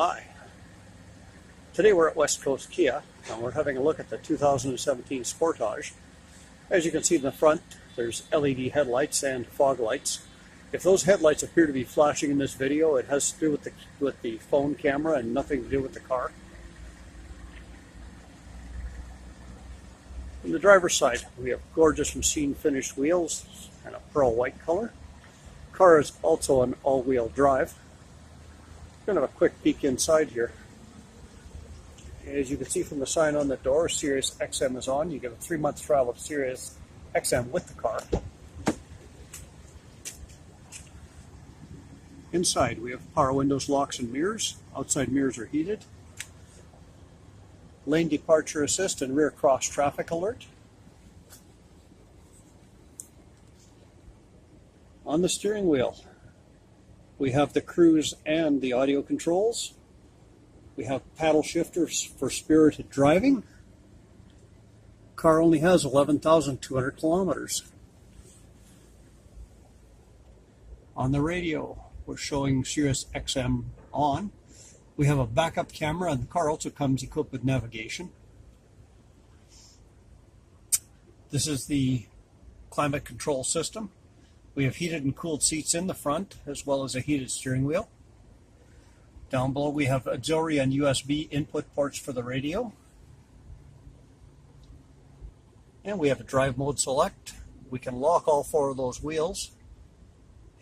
Hi. Today we're at West Coast Kia and we're having a look at the 2017 Sportage. As you can see in the front, there's LED headlights and fog lights. If those headlights appear to be flashing in this video, it has to do with the phone camera and nothing to do with the car. On the driver's side, we have gorgeous machine finished wheels and a pearl white color. The car is also an all-wheel drive. Kind of a quick peek inside here. As you can see from the sign on the door, Sirius XM is on. You get a 3-month trial of Sirius XM with the car. Inside we have power windows, locks and mirrors. Outside mirrors are heated. Lane departure assist and rear cross traffic alert. On the steering wheel, we have the cruise and the audio controls. We have paddle shifters for spirited driving. Car only has 11,200 kilometers. On the radio, we're showing Sirius XM on. We have a backup camera, and the car also comes equipped with navigation. This is the climate control system. We have heated and cooled seats in the front, as well as a heated steering wheel. Down below we have auxiliary and USB input ports for the radio. And we have a drive mode select. We can lock all 4 of those wheels.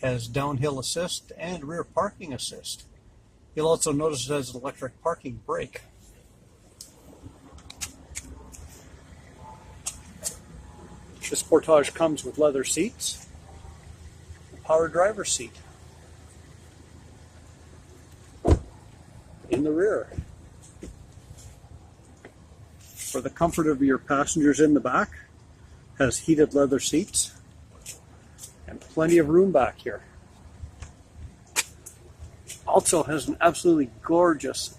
Has downhill assist and rear parking assist. You'll also notice it has an electric parking brake. The Sportage comes with leather seats, a power driver's seat. In the rear, for the comfort of your passengers in the back, has heated leather seats and plenty of room back here. Also has an absolutely gorgeous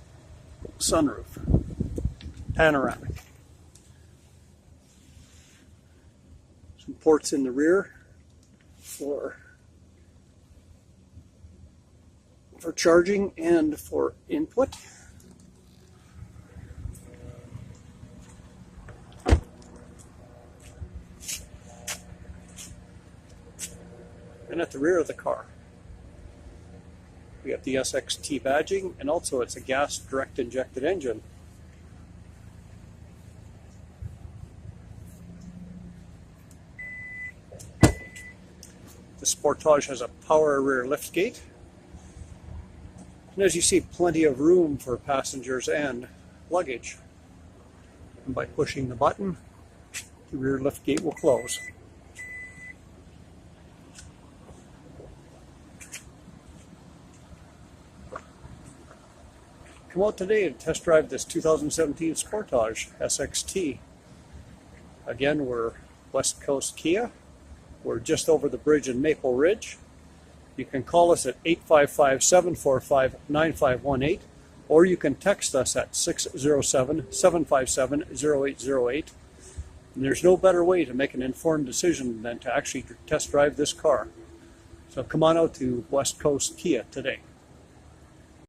sunroof, panoramic. Some ports in the rear for charging and for input. And at the rear of the car, we have the SXT badging, and also it's a gas direct injected engine. The Sportage has a power rear liftgate. And as you see, plenty of room for passengers and luggage. And by pushing the button, the rear liftgate will close. Come out today and test drive this 2017 Sportage SXT. Again, we're West Coast Kia. We're just over the bridge in Maple Ridge. You can call us at 855-745-9518, or you can text us at 607-757-0808. And there's no better way to make an informed decision than to actually test drive this car. So come on out to West Coast Kia today.